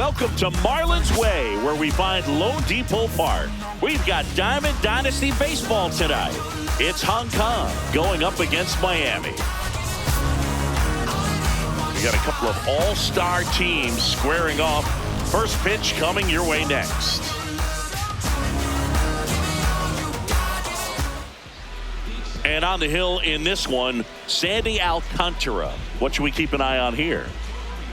Welcome to Marlins Way, where we find Loan Depot Park. We've got Diamond Dynasty Baseball tonight. It's Hong Kong going up against Miami. We got a couple of all-star teams squaring off. First pitch coming your way next. And on the hill in this one, Sandy Alcantara. What should we keep an eye on here?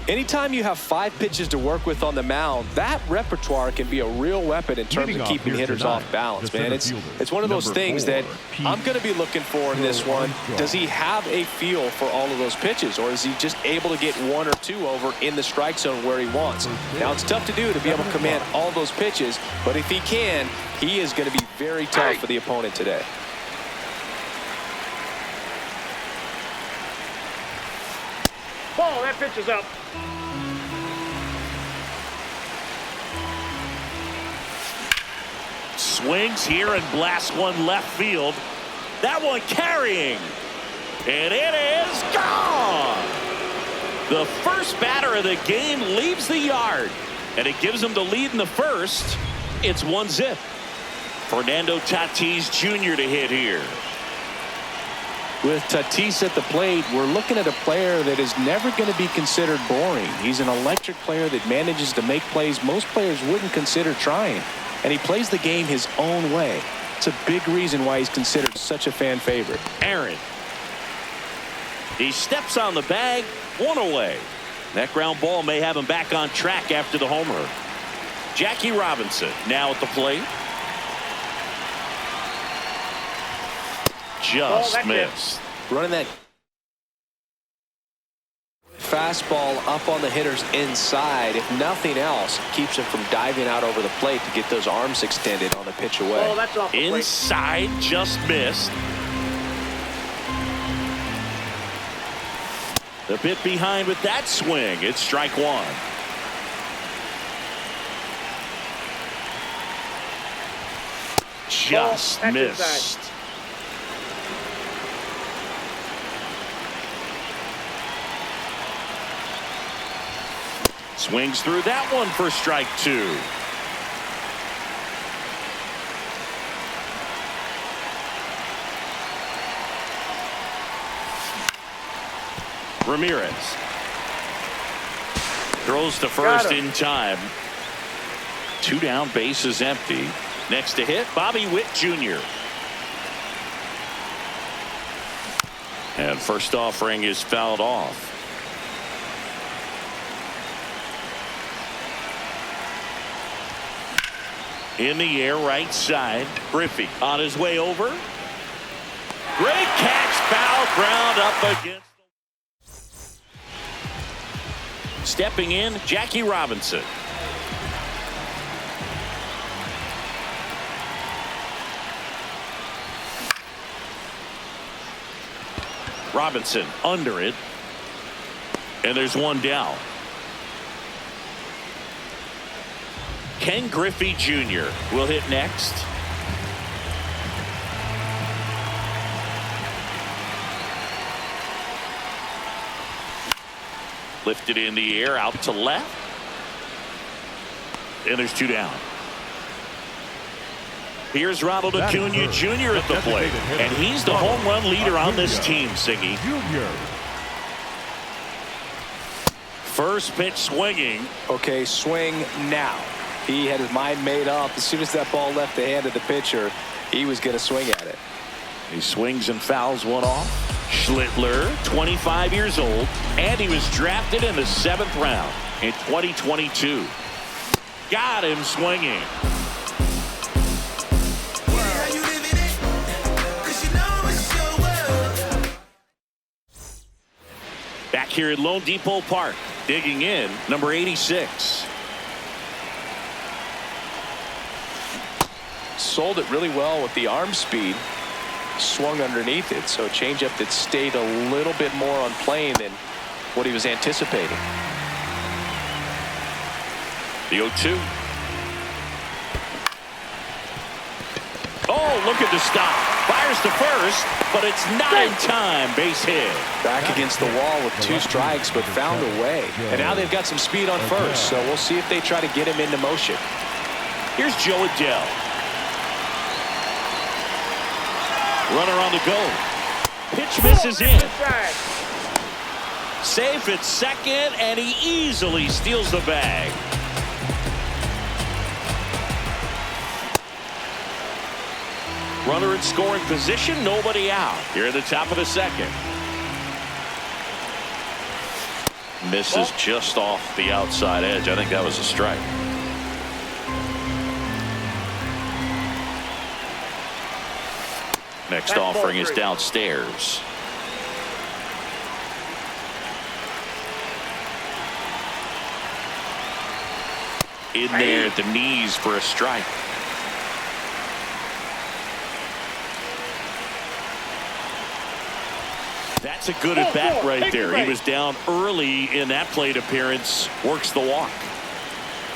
Anytime you have 5 pitches to work with on the mound, that repertoire can be a real weapon in terms of keeping hitters off balance, man. It's one of those things that I'm going to be looking for in this one. Does he have a feel for all of those pitches, or is he just able to get 1 or 2 over in the strike zone where he wants? Now, it's tough to do, to be able to command all those pitches, but if he can, he is going to be very tough for the opponent today. Ball, that pitch is up. Swings here and blasts one left field. That one carrying. And it is gone. The first batter of the game leaves the yard. And it gives him the lead in the first. It's 1-0. Fernando Tatis Jr. to hit here. With Tatis at the plate, we're looking at a player that is never going to be considered boring. He's an electric player that manages to make plays most players wouldn't consider trying. And he plays the game his own way. It's a big reason why he's considered such a fan favorite. Aaron. He steps on the bag, 1 away. That ground ball may have him back on track after the homer. Jackie Robinson now at the plate. Just missed. Running that fastball up on the hitter's inside. If nothing else, keeps him from diving out over the plate to get those arms extended on the pitch away. Oh, that's off the plate. Inside, just missed. A bit behind with that swing. It's strike 1. Just missed. Swings through that one for strike 2. Ramirez throws to first in time. 2 down, base is empty. Next to hit, Bobby Witt Jr. And first offering is fouled off. In the air, right side. Griffey on his way over. Great catch, foul ground up against. Stepping in, Jackie Robinson. Robinson under it. And there's 1 down. Ken Griffey Jr. will hit next. Lifted in the air, out to left. And there's 2 down. Here's Ronald Acuna Jr. at the plate. And he's the home run leader on this team, Siggy. First pitch swinging. Okay, swing now. He had his mind made up. As soon as that ball left the hand of the pitcher, he was going to swing at it. He swings and fouls one off. Schlittler, 25 years old, and he was drafted in the 7th round in 2022. Got him swinging. Back here at Loan Depot Park, digging in, number 86. Sold it really well with the arm speed. Swung underneath it, so a changeup that stayed a little bit more on plane than what he was anticipating. The 0-2. Oh, look at the stop. Fires fires to first, but it's not in time. Base hit. Back against the wall with 2 strikes, but found a way. And now they've got some speed on first, so we'll see if they try to get him into motion. Here's Joe Adele. Runner on the go. Pitch misses in. Safe at second, and he easily steals the bag. Runner in scoring position, nobody out. Here at the top of the second. Misses just off the outside edge. I think that was a strike. Next offering is downstairs. In there at the knees for a strike. That's a good at bat right there. He was down early in that plate appearance. Works the walk.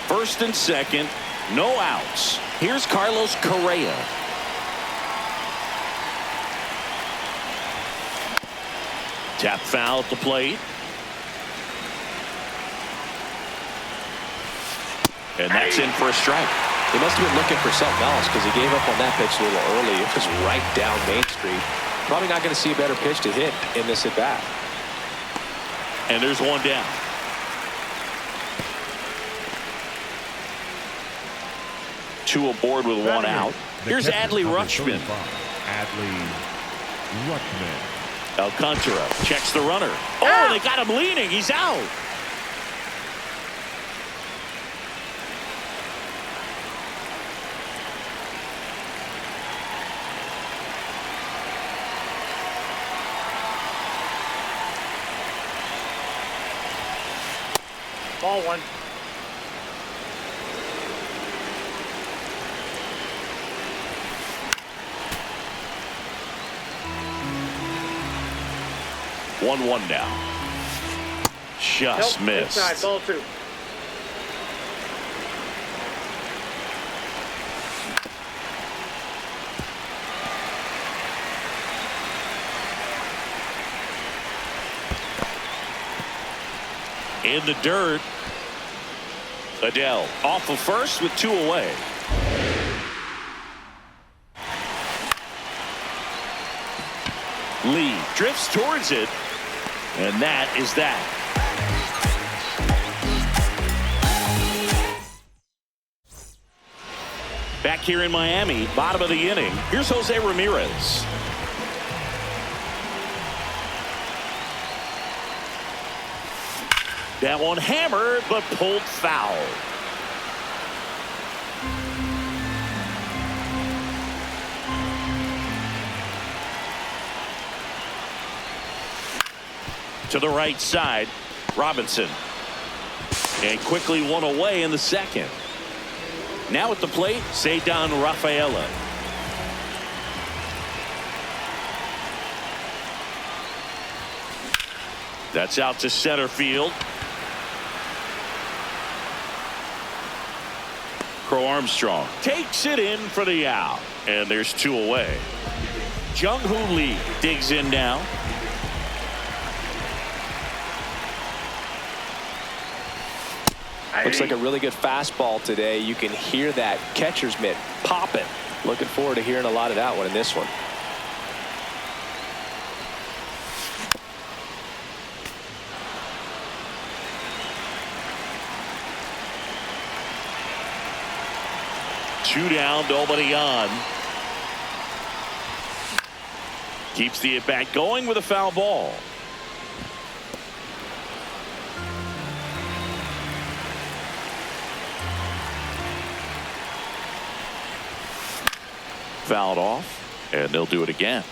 First and second, no outs. Here's Carlos Correa. Tap foul at the plate. And that's in for a strike. He must have been looking for something else because he gave up on that pitch a little early. It was right down Main Street. Probably not going to see a better pitch to hit in this at bat. And there's one down. Two aboard with one out. Here's Adley Rutschman. Alcantara checks the runner. Oh, they got him leaning. He's out. Ball one. One now. Just missed. Inside, ball two. In the dirt. Adele off of first with 2 away. Lee drifts towards it, and that is that. Back here in Miami, bottom of the inning, here's Jose Ramirez. That one hammered, but pulled foul. To the right side, Robinson. And quickly one away in the second. Now at the plate, Ceddanne Rafaela. That's out to center field. Crow Armstrong takes it in for the out. And there's 2 away. Jung-Hoo Lee digs in now. Looks like a really good fastball today. You can hear that catcher's mitt popping. Looking forward to hearing a lot of that one in this one. Two down, nobody on. Keeps the at bat going with a foul ball. Fouled off, and they'll do it again.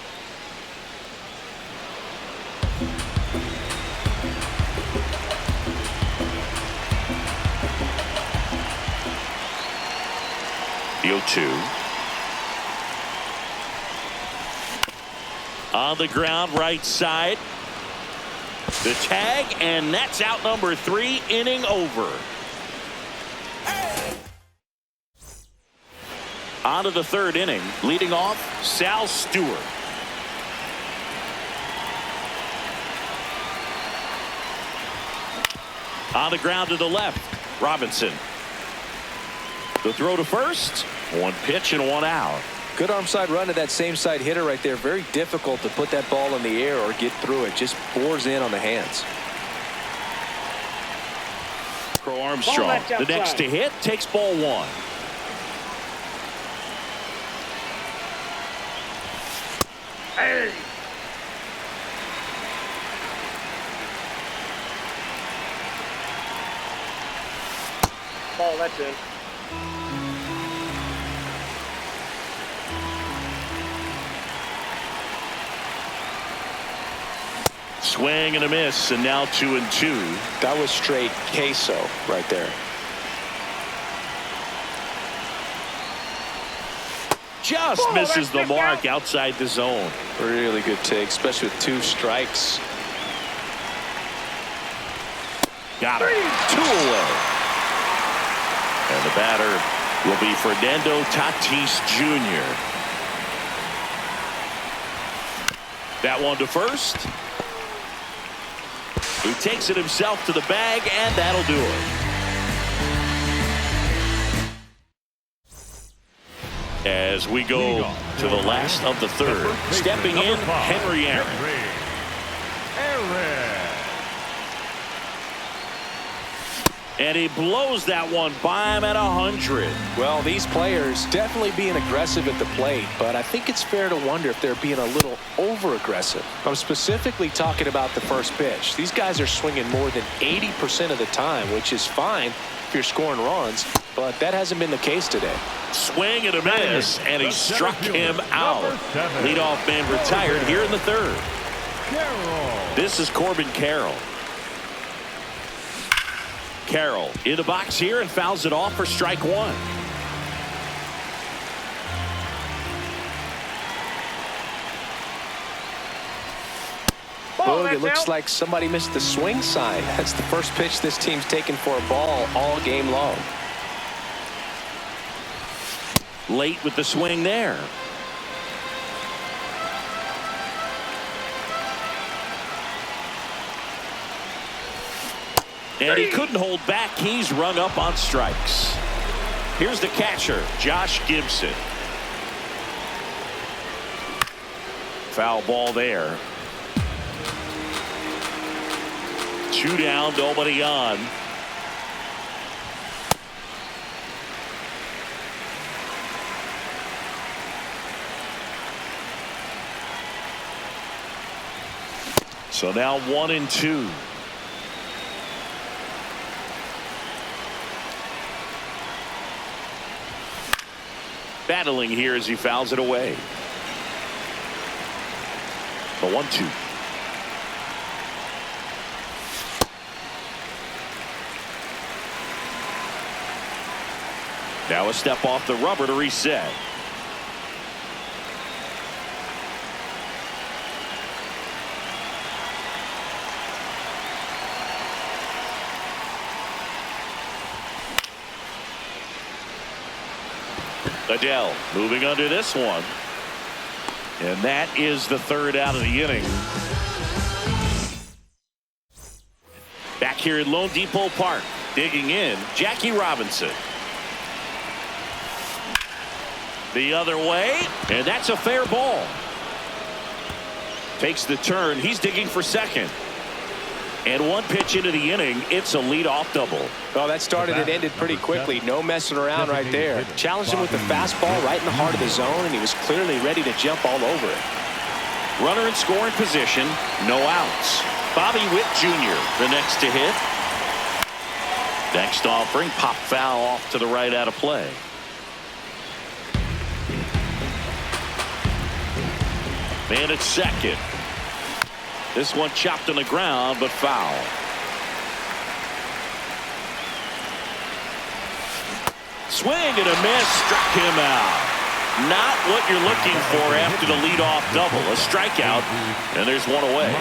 The 0-2. On the ground, right side. The tag, and that's out number 3, inning over. On to the third inning. Leading off, Sal Stewart. On the ground to the left, Robinson. The throw to first. One pitch and one out. Good arm side run to that same side hitter right there. Very difficult to put that ball in the air or get through it. Just bores in on the hands. Crow Armstrong, the next to hit, takes ball one. Hey. Ball, that's in. Swing and a miss, and now 2-2. That was straight queso right there. Just misses the mark outside the zone. Really good take, especially with 2 strikes. Got it. 2 away. And the batter will be Fernando Tatis Jr. That one to first. He takes it himself to the bag, and that'll do it. As we go to the last of the third, stepping in, Henry Aaron. And he blows that one by him at 100. Well, these players definitely being aggressive at the plate, but I think it's fair to wonder if they're being a little over-aggressive. I'm specifically talking about the first pitch. These guys are swinging more than 80% of the time, which is fine if you're scoring runs, but that hasn't been the case today. Swing and a miss, and he struck him out. Leadoff man retired here in the third. This is Corbin Carroll. Carroll in the box here and fouls it off for strike one. Boog, it looks like somebody missed the swing sign. That's the first pitch this team's taken for a ball all game long. Late with the swing there. And he couldn't hold back. He's rung up on strikes. Here's the catcher, Josh Gibson. Foul ball there. 2 down, nobody on. So now 1-2. Battling here as he fouls it away. The 1-2. Now a step off the rubber to reset. Adele moving under this one. And that is the third out of the inning. Back here at Lone Depot Park, digging in, Jackie Robinson. The other way, and that's a fair ball. Takes the turn. He's digging for second. And one pitch into the inning, it's a leadoff double. Well, that started and ended pretty quickly. No messing around right there. Challenged him with the fastball right in the heart of the zone, and he was clearly ready to jump all over it. Runner in scoring position, no outs. Bobby Witt Jr., the next to hit. Next offering, pop foul off to the right out of play. Man at second. This one chopped on the ground, but foul. Swing and a miss, struck him out. Not what you're looking for after the leadoff double. A strikeout, and there's one away.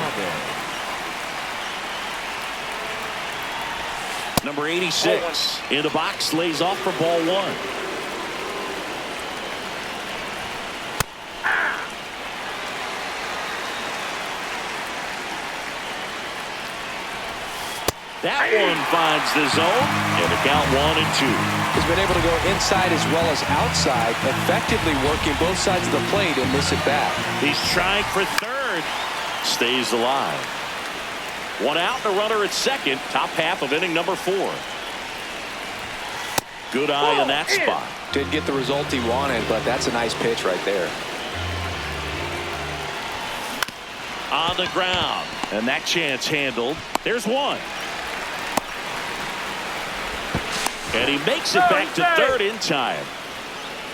Number 86 in the box, lays off for ball one. That one finds the zone, and a count 1-2. He's been able to go inside as well as outside, effectively working both sides of the plate in this at-bat. He's trying for third. Stays alive. One out, and a runner at second. Top half of inning number 4. Good eye in that spot. Didn't get the result he wanted, but that's a nice pitch right there. On the ground, and that chance handled. There's one. And he makes it back to third in time.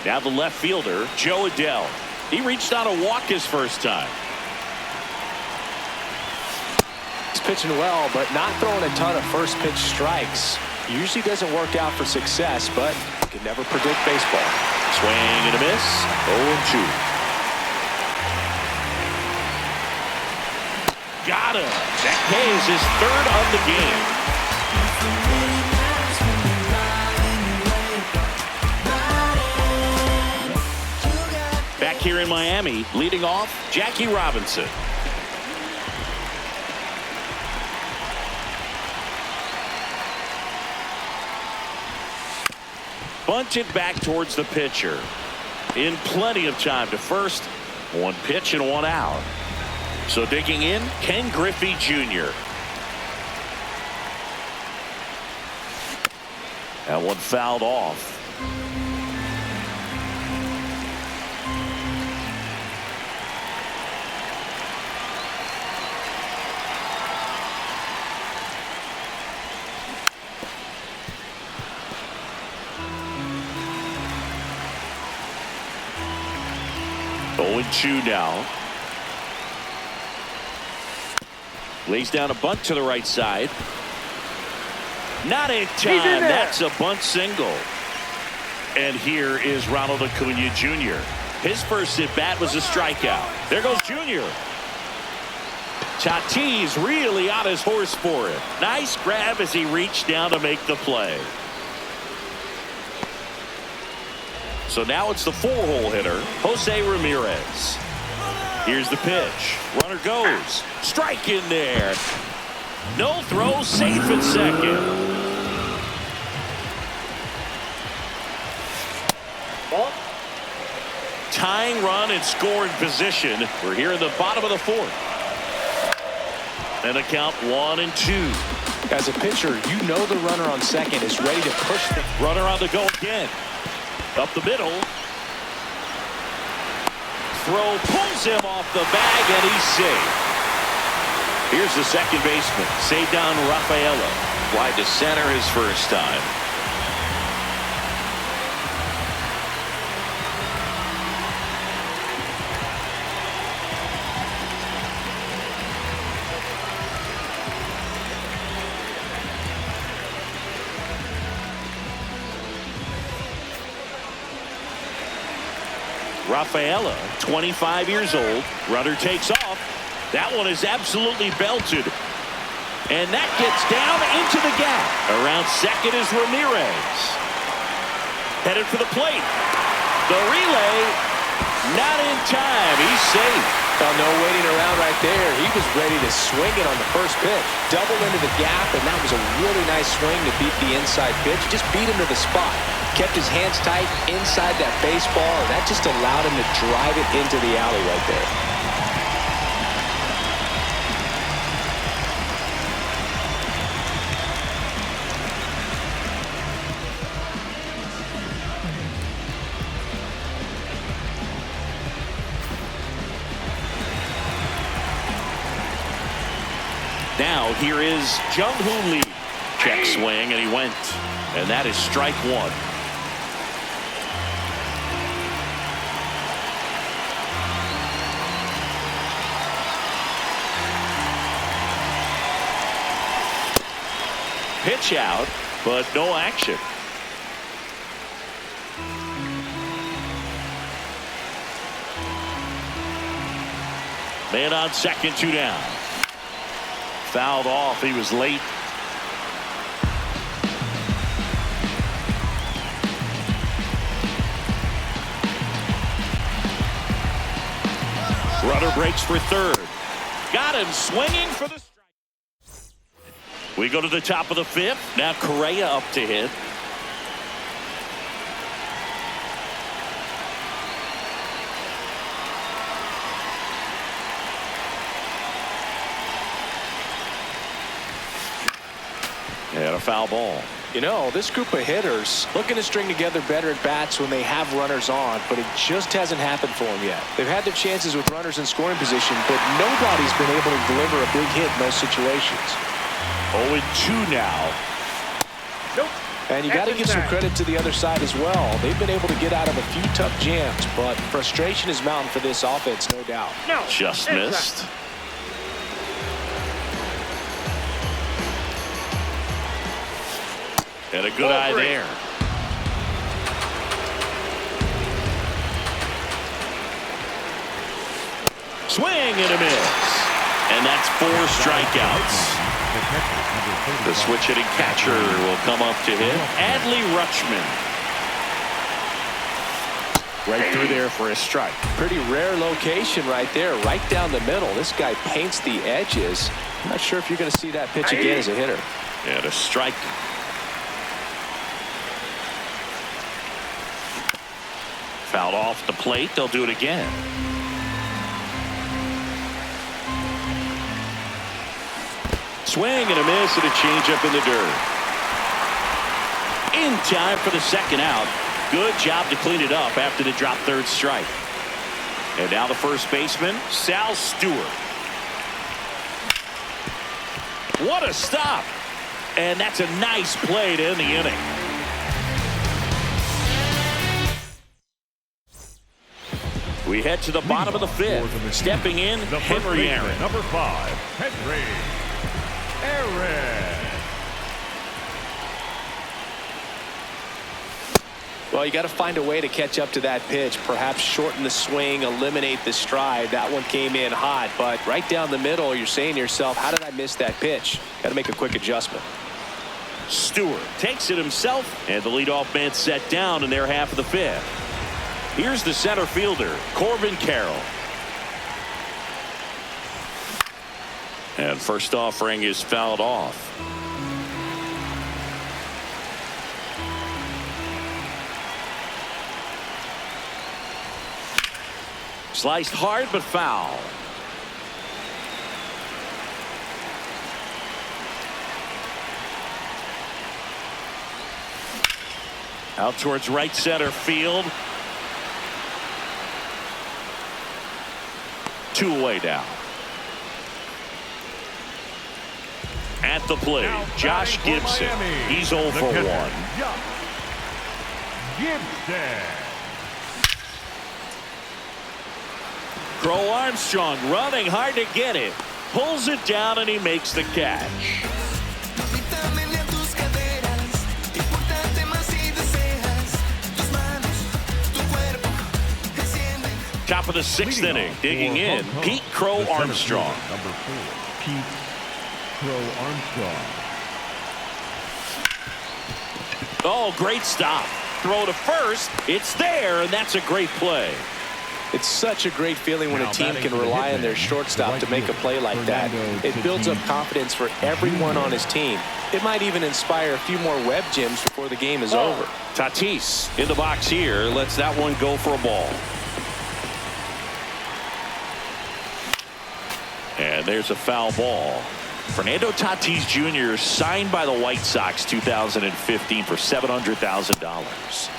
Now the left fielder, Joe Adell. He reached on a walk his first time. He's pitching well, but not throwing a ton of first pitch strikes. Usually doesn't work out for success, but you can never predict baseball. Swing and a miss. 0-2. Got him. That pays his third of the game. Back here in Miami, leading off, Jackie Robinson. Bunted back towards the pitcher. In plenty of time to first. One pitch and one out. So digging in, Ken Griffey Jr. That one fouled off. Oh, 0-2 now. Lays down a bunt to the right side. Not in time. That's a bunt single. And here is Ronald Acuna Jr. His first at bat was a strikeout. There goes Jr. Tatis really on his horse for it. Nice grab as he reached down to make the play. So now it's the 4-hole hitter, Jose Ramirez. Here's the pitch. Runner goes. Strike in there. No throw, safe at second. Tying run and scoring position. We're here in the bottom of the 4th. And a count 1-2. As a pitcher, you know the runner on second is ready to push the runner on the go again. Up the middle. Throw pulls him off the bag, and he's safe. Here's the second baseman. Saved down Rafaela. Wide to center his first time. Rafaela, 25 years old. Runner takes off. That one is absolutely belted. And that gets down into the gap. Around second is Ramirez. Headed for the plate. The relay, not in time. He's safe. Oh, no waiting around right there. He was ready to swing it on the first pitch. Double into the gap, and that was a really nice swing to beat the inside pitch. Just beat him to the spot. Kept his hands tight inside that baseball, and that just allowed him to drive it into the alley right there. Now here is Jung-Hoo Lee. Check swing, and he went. And that is strike 1. Pitch out, but no action. Man on second, 2 down. Fouled off. He was late. Runner breaks for third. Got him swinging for the strike. We go to the top of the fifth. Now Correa up to hit. And a foul ball. You know, this group of hitters looking to string together better at bats when they have runners on, but it just hasn't happened for them yet. They've had their chances with runners in scoring position, but nobody's been able to deliver a big hit in those situations. 0-2 now. Nope. And you got to give some credit to the other side as well. They've been able to get out of a few tough jams, but frustration is mounting for this offense, no doubt. No. Just missed. And a good eye there. Swing and a miss. And that's 4 strikeouts. The switch hitting catcher will come up to hit. Adley Rutschman. Right through there for a strike. Pretty rare location right there, right down the middle. This guy paints the edges. I'm not sure if you're going to see that pitch again as a hitter. And a strike. Fouled off the plate. They'll do it again. Swing and a miss and a changeup in the dirt. In time for the second out. Good job to clean it up after the drop third strike. And now the first baseman, Sal Stewart. What a stop. And that's a nice play to end the inning. We head to the bottom of the fifth. Stepping in, Henry Aaron. Number 5, Henry Aaron. Well, you got to find a way to catch up to that pitch. Perhaps shorten the swing, eliminate the stride. That one came in hot, but right down the middle, you're saying to yourself, how did I miss that pitch? Got to make a quick adjustment. Stewart takes it himself, and the leadoff man set down in their half of the fifth. Here's the center fielder, Corbin Carroll. And first offering is fouled off. Sliced hard but foul. Out towards right center field. 2 away now. At the plate, Josh Gibson. He's 0 for 1. Gibson. Crow Armstrong running hard to get it. Pulls it down and he makes the catch. Top of the 6th inning, digging in, Pete Crow Armstrong. Number 4, Pete Crow Armstrong. Oh, great stop. Throw to first. It's there, and that's a great play. It's such a great feeling when a team can rely on their shortstop to make a play like that. It builds up confidence for everyone on his team. It might even inspire a few more web gems before the game is over. Tatis in the box here lets that one go for a ball. And there's a foul ball. Fernando Tatis Jr. signed by the White Sox 2015 for $700,000.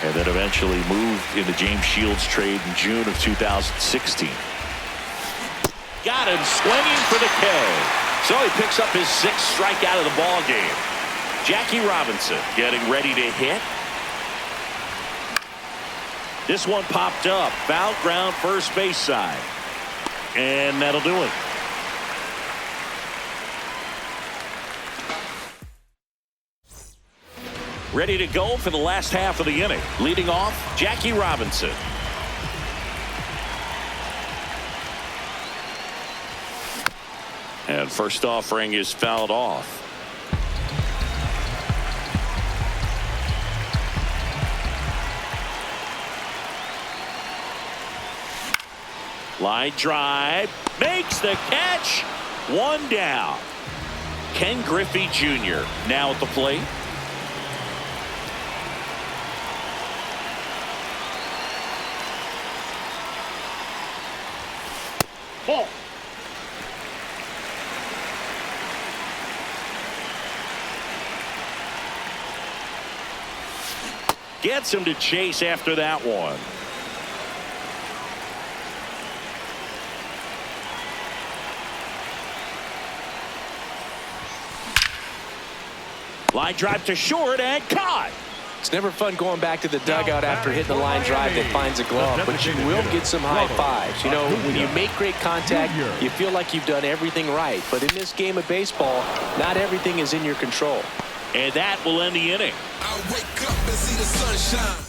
And then eventually moved in the James Shields trade in June of 2016. Got him swinging for the K. So he picks up his 6th strikeout of the ball game. Jackie Robinson getting ready to hit. This one popped up. Foul ground first base side. And that'll do it. Ready to go for the last half of the inning. Leading off, Jackie Robinson. And first offering is fouled off. Line drive. Makes the catch. 1 down. Ken Griffey Jr. now at the plate. Ball. Gets him to chase after that one. Line drive to short and caught. It's never fun going back to the dugout after hitting the line drive that finds a glove, but you will get some high fives. You know, when you make great contact, you feel like you've done everything right. But in this game of baseball, not everything is in your control. And that will end the inning. I wake up and see the sunshine.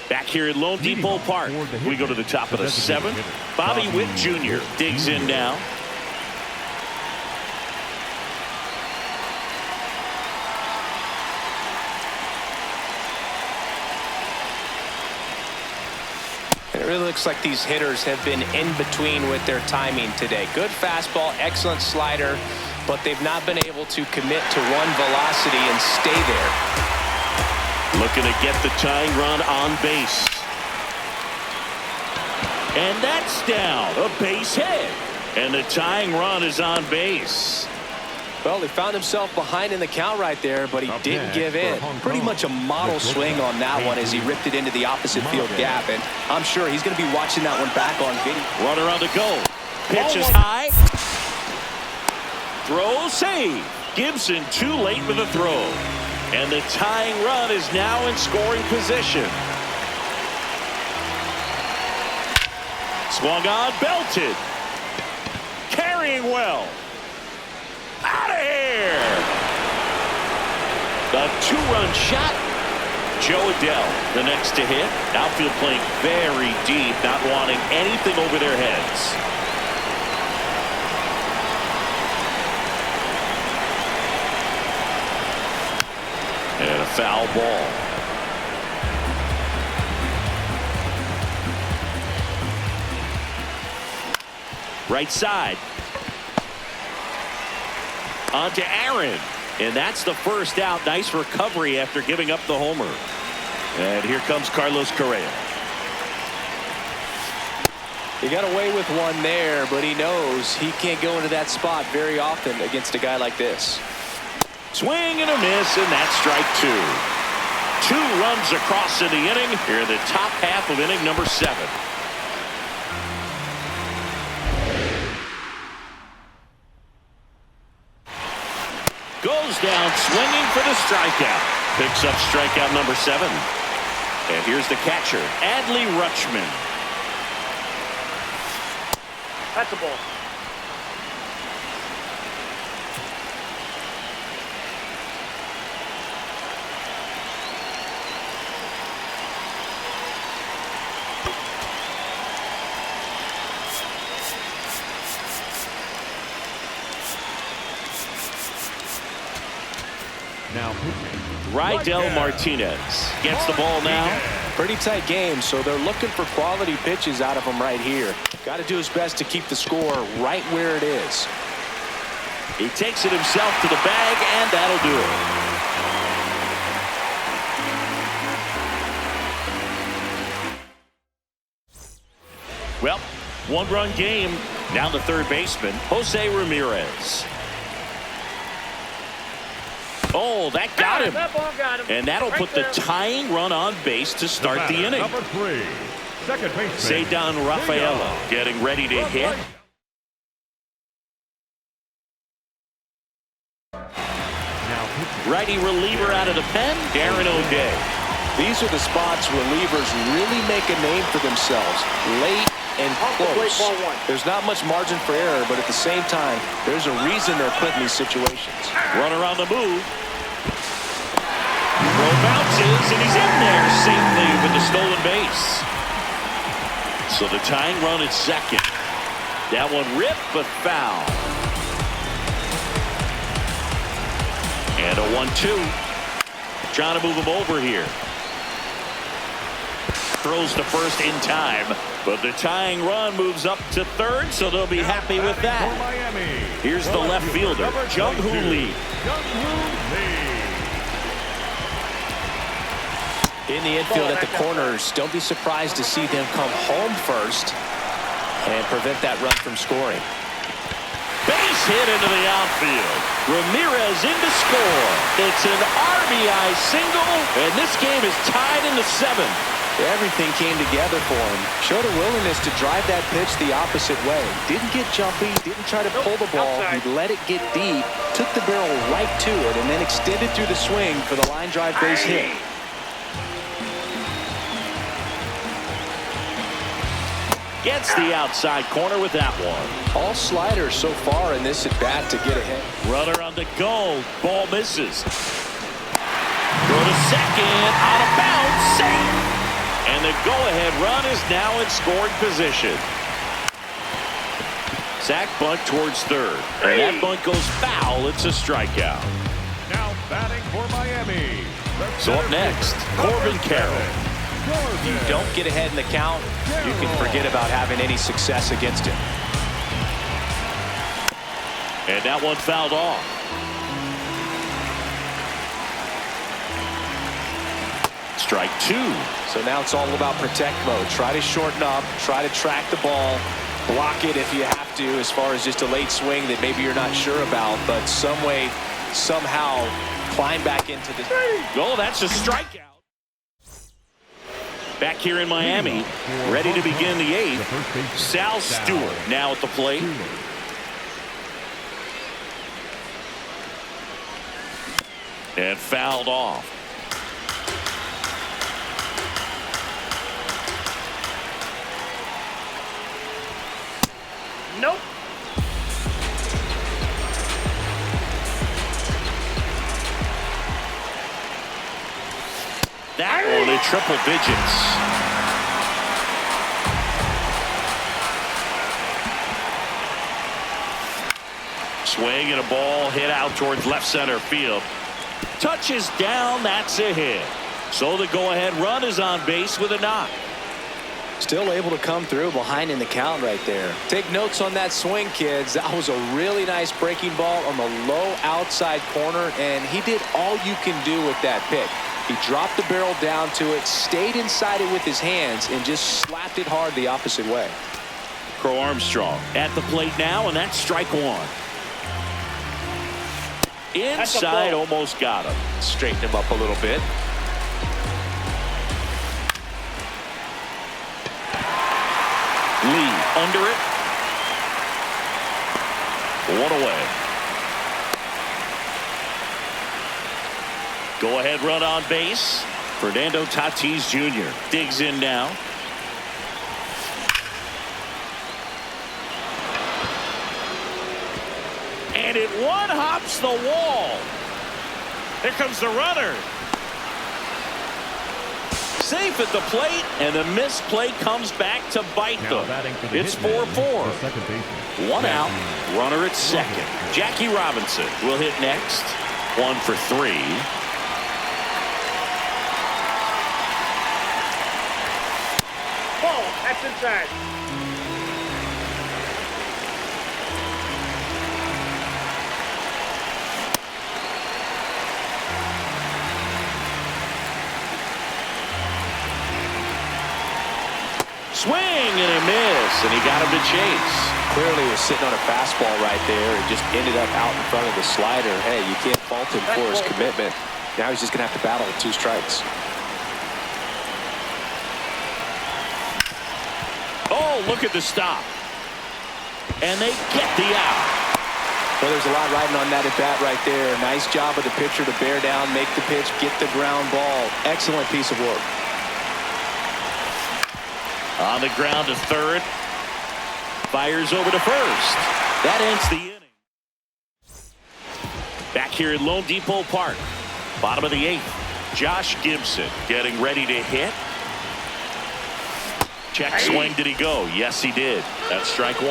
Back here at Lone Depot Park, we go to the top of the seventh. Bobby Witt Jr. digs in now. It really looks like these hitters have been in between with their timing today. Good fastball, excellent slider, but they've not been able to commit to one velocity and stay there. Looking to get the tying run on base. And that's down, a base hit. And the tying run is on base. Well, he found himself behind in the count right there, but he didn't give in. Pretty much a model swing on that one as he ripped it into the opposite field gap. And I'm sure he's going to be watching that one back on video. Runner on the go. Pitch is high. Throw save. Gibson too late with the throw. And the tying run is now in scoring position. Swung on, belted. Carrying well. Out of here. The two-run shot. Joe Adell, the next to hit. Outfield playing very deep, not wanting anything over their heads. And a foul ball. Right side. On to Aaron. And that's the first out. Nice recovery after giving up the homer. And here comes Carlos Correa. He got away with one there, but he knows he can't go into that spot very often against a guy like this. Swing and a miss, and that's strike two. Two runs across in the inning here in the top half of inning number 7. Goes down swinging for the strikeout. Picks up strikeout number 7. And here's the catcher, Adley Rutschman. That's a ball. Now Rydell Martinez gets the ball now. Pretty tight game, so they're looking for quality pitches out of him right here. Got to do his best to keep the score right where it is. He takes it himself to the bag, and that'll do it. Well, one-run game. Now the third baseman, Jose Ramirez. Oh, that got him. That ball got him. And that'll put the tying run on base to start the inning. Number 3, second baseman Cedar Rafaela getting ready to hit. Righty reliever out of the pen, Darren O'Day. These are the spots relievers really make a name for themselves. Late and close. There's not much margin for error, but at the same time, there's a reason they're put in these situations. Runner on the move. Throw bounces, and he's in there safely with the stolen base. So the tying run at second. That one ripped, but foul. And a 1-2. Trying to move him over here. throws to first in time, but the tying run moves up to third, so they'll be happy with that. Here's the left fielder, Jung-Hoo Lee. In the infield at the corners, don't be surprised to see them come home first and prevent that run from scoring. Base hit into the outfield. Ramirez in to score. It's an RBI single, and this game is tied in the 7th. Everything came together for him. Showed a willingness to drive that pitch the opposite way. Didn't get jumpy, didn't try to pull the ball. He let it get deep, took the barrel right to it, and then extended through the swing for the line drive base hit. Gets the outside corner with that one. All sliders so far in this at bat to get ahead. Runner on the go. Ball misses. Throw to second. Out of bounds. Safe. And the go-ahead run is now in scoring position. Sack bunt towards third. And that bunt goes foul. It's a strikeout. Now batting for Miami. So up next, Corbin Carroll. If you don't get ahead in the count, you can forget about having any success against him. And that one fouled off. Strike 2. So now it's all about protect mode. Try to shorten up, try to track the ball, block it if you have to, as far as just a late swing that maybe you're not sure about, but some way, somehow climb back into the... Oh, that's a strikeout. Back here in Miami, ready to begin the 8th. Sal Stewart now at the plate. And fouled off. Nope. That one in triple digits. Swing and a ball hit out towards left center field. Touches down, that's a hit. So the go-ahead run is on base with a knock. Still able to come through behind in the count right there. Take notes on that swing, kids. That was a really nice breaking ball on the low outside corner, and he did all you can do with that pick. He dropped the barrel down to it, stayed inside it with his hands, and just slapped it hard the opposite way. Crow Armstrong at the plate now, and that's strike 1. Inside, almost got him. Straighten him up a little bit. Lee under it. 1 away. Go ahead run on base. Fernando Tatis Jr. digs in now. And it one-hops the wall. Here comes the runner. Safe at the plate, and the missed play comes back to bite them. It's 4-4. 1 out, runner at second. Jackie Robinson will hit next. 1 for 3. Ball, that's inside. Swing and a miss, and he got him to chase. Clearly was sitting on a fastball right there and just ended up out in front of the slider. Hey, you can't fault him for his commitment. Now he's just going to have to battle with 2 strikes. Oh, look at the stop. And they get the out. Well, there's a lot riding on that at bat right there. Nice job of the pitcher to bear down, make the pitch, get the ground ball. Excellent piece of work. On the ground to third. Fires over to first. That ends the inning. Back here at Lone Depot Park. Bottom of the 8th. Josh Gibson getting ready to hit. Check swing. Did he go? Yes, he did. That's strike 1.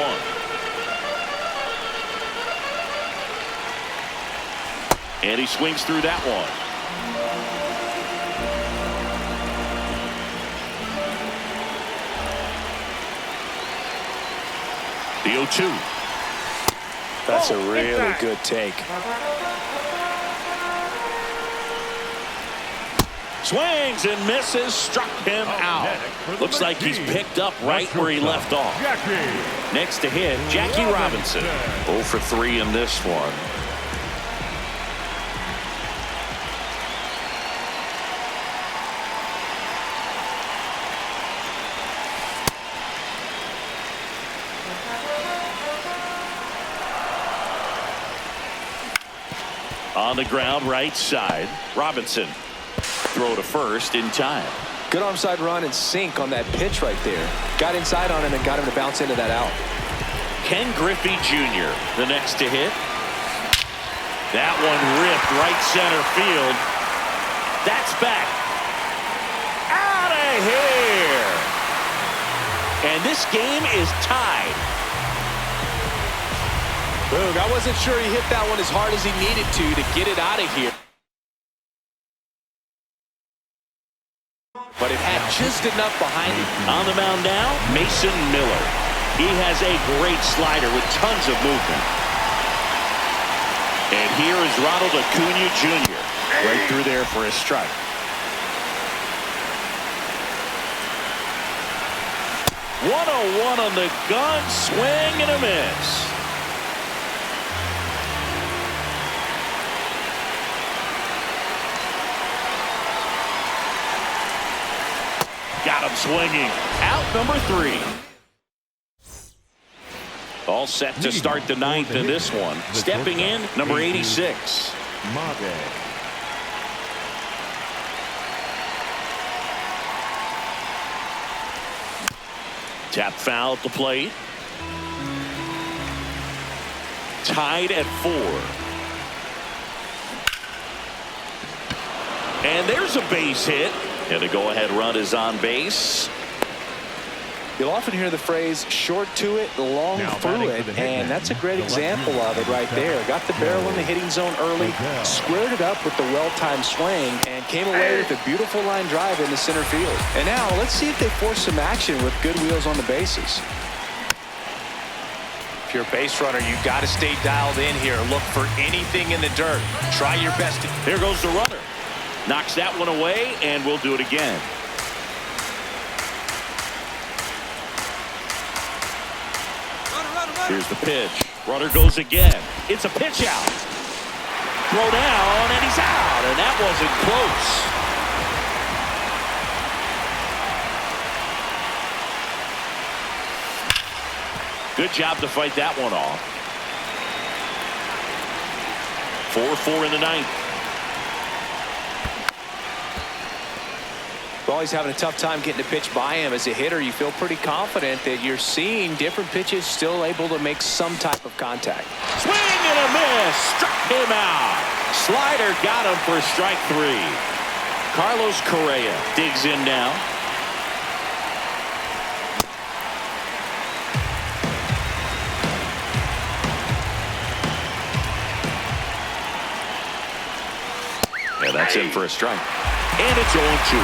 And he swings through that one. The 0-2. That's a really good take. Swings and misses, struck him out. Looks like he's picked up right where he left off. Next to hit, Jackie Robinson. 0 for 3 in this one. On the ground, right side. Robinson. Throw to first in time. Good onside run and sink on that pitch right there. Got inside on him and got him to bounce into that out. Ken Griffey Jr. the next to hit. That one ripped right center field. That's back. Out of here. And this game is tied. Boog, I wasn't sure he hit that one as hard as he needed to get it out of here. But it had just enough behind it. On the mound now, Mason Miller. He has a great slider with tons of movement. And here is Ronald Acuna Jr. right through there for a strike. One on the gun, swing and a miss. Got him swinging. Out number 3. All set to start the 9th in this one. Stepping in, number 86. Tap foul at the plate. Tied at 4. And there's a base hit. And the go-ahead run is on base. You'll often hear the phrase short to it, long through it, and that's a great example of it right there. Got the barrel in the hitting zone early, squared it up with the well-timed swing, and came away with a beautiful line drive into center field. And now let's see if they force some action with good wheels on the bases. If you're a base runner, you've got to stay dialed in here. Look for anything in the dirt. Try your best. Here goes the runner. Knocks that one away, and we'll do it again. Here's the pitch. Runner goes again. It's a pitch out. Throw down, and he's out, and that wasn't close. Good job to fight that one off. 4-4 in the 9th. Well, he's having a tough time getting a pitch by him. As a hitter, you feel pretty confident that you're seeing different pitches still able to make some type of contact. Swing and a miss. Struck him out. Slider got him for strike 3. Carlos Correa digs in now. And that's in for a strike. And it's 0-2.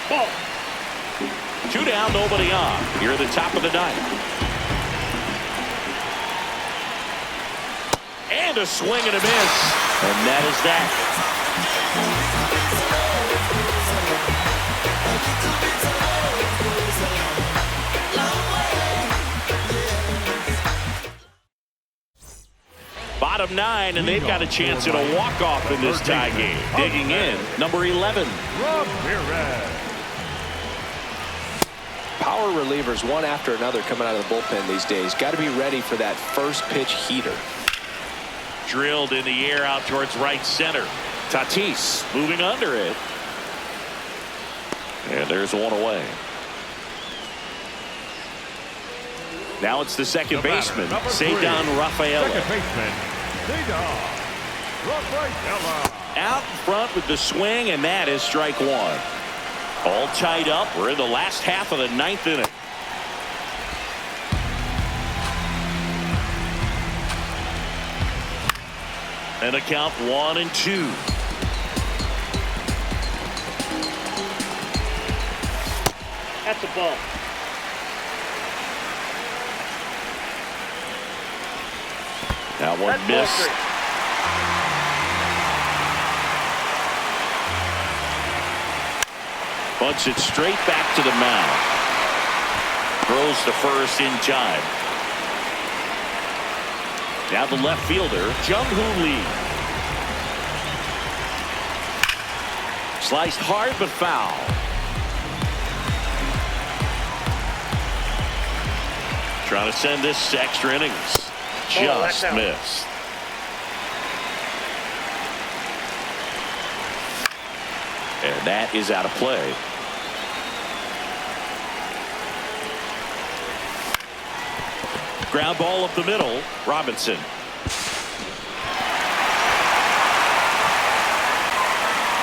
Ball. 2 down, nobody on. Here at the top of the 9th. And a swing and a miss. And that is that. Bottom 9, and they've got a chance at a walk-off in this tie game. Digging in, number 11. Power relievers one after another coming out of the bullpen these days. Got to be ready for that first pitch heater. Drilled in the air out towards right center. Tatis moving under it. And there's one away. Now it's the second baseman, Cedar Rafaela. Out in front with the swing, and that is strike 1. All tied up. We're in the last half of the 9th inning. And a count 1-2. That's a ball. That one That's missed. Bunts it straight back to the mound. Throws to first in time. Now the left fielder, Jung-Hoo Lee. Sliced hard but foul. Trying to send this to extra innings. Just missed. And that is out of play. Ground ball up the middle. Robinson.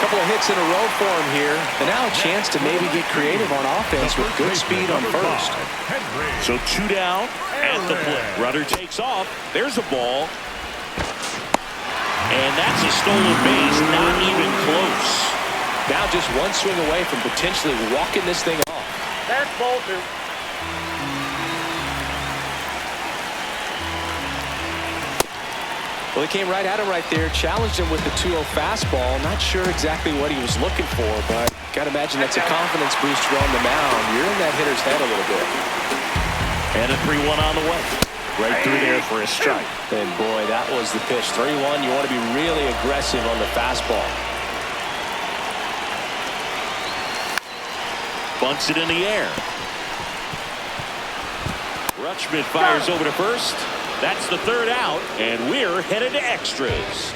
Couple of hits in a row for him here, and now a chance to maybe get creative on offense with good speed on first. So 2 down at the plate. Runner takes off. There's a ball. And that's a stolen base. Not even close. Now just one swing away from potentially walking this thing off. That's ball 2. Well, he came right at him right there, challenged him with the 2-0 fastball. Not sure exactly what he was looking for, but got to imagine that's a confidence booster on the mound. You're in that hitter's head a little bit. And a 3-1 on the way. Right through there for a strike. And boy, that was the pitch. 3-1. You want to be really aggressive on the fastball. Bunts it in the air. Rutschman fires over to first. That's the 3rd out, and we're headed to extras.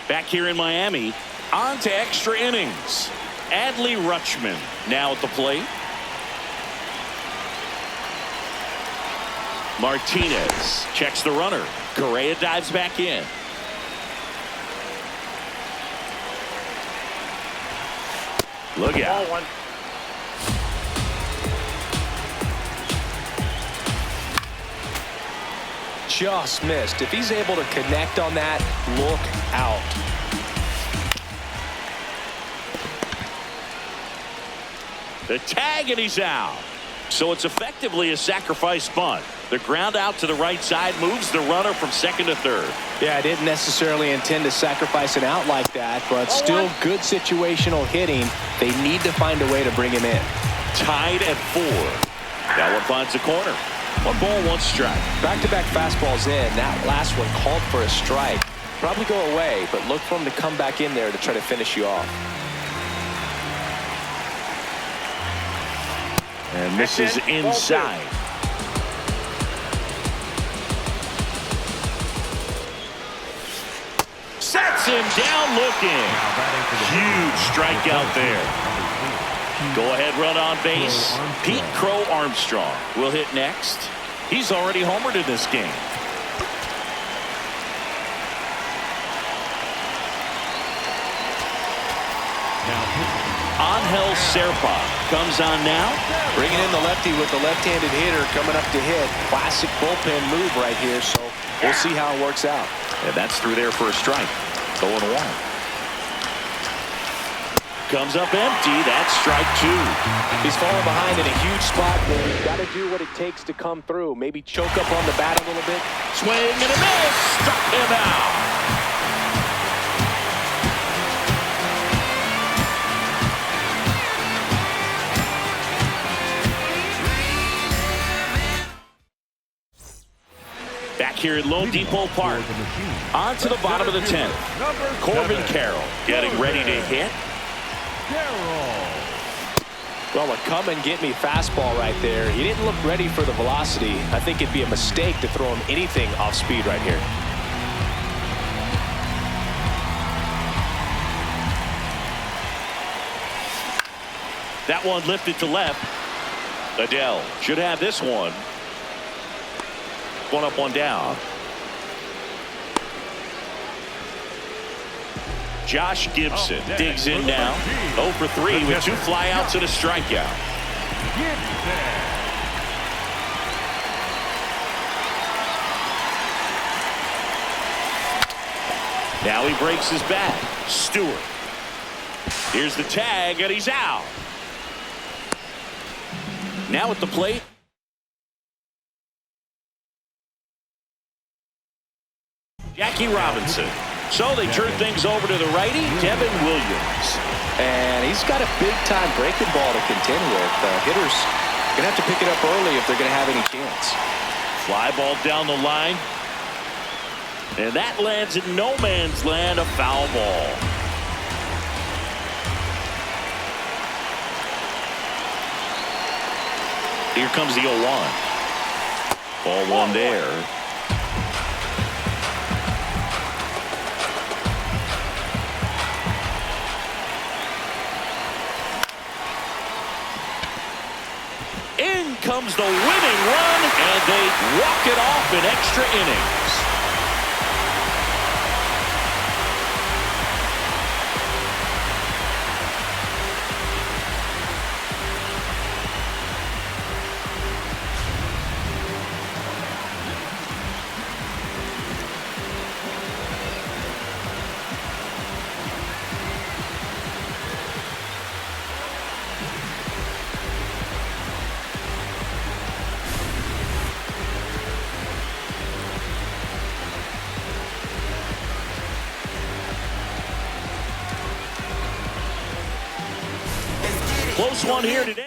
Back here in Miami, on to extra innings. Adley Rutschman now at the plate. Martinez checks the runner. Correa dives back in. Look out. Ball 1. Just missed. If he's able to connect on that, look out. The tag, and he's out. So it's effectively a sacrifice bunt. The ground out to the right side moves the runner from second to third. Yeah, I didn't necessarily intend to sacrifice an out like that, but still good situational hitting. They need to find a way to bring him in. Tied at 4. That one finds the corner. 1 ball, 1 strike. Back-to-back fastballs in. That last one called for a strike. Probably go away, but look for him to come back in there to try to finish you off. And this is inside. Sets him down looking. Huge strikeout there. Go ahead run on base. Pete Crow Armstrong will hit next. He's already homered in this game. Angel Serpa comes on now. Bringing in the lefty with the left-handed hitter coming up to hit. Classic bullpen move right here, so we'll see how it works out. And that's through there for a strike. 0-1. Comes up empty. That's strike 2. He's falling behind in a huge spot where he's got to do what it takes to come through. Maybe choke up on the bat a little bit. Swing and a miss. Struck him out. Back here at Lone Depot Park. On to the bottom of the 10th. Corbin Carroll getting ready to hit. Well, a come-and-get-me fastball right there. He didn't look ready for the velocity. I think it'd be a mistake to throw him anything off speed right here. That one lifted to left. Adele should have this one. 1 up, 1 down. Josh Gibson digs in now. 0 for 3 with 2 flyouts and a strikeout. Now he breaks his back. Stewart. Here's the tag, and he's out. Now at the plate. Jackie Robinson. So they turn things over to the righty, Devin Williams. And he's got a big-time breaking ball to contend with. Hitters going to have to pick it up early if they're going to have any chance. Fly ball down the line. And that lands in no man's land, a foul ball. Here comes the 0-1. Ball one there. In comes the winning run, and they walk it off in extra innings. Close one here today.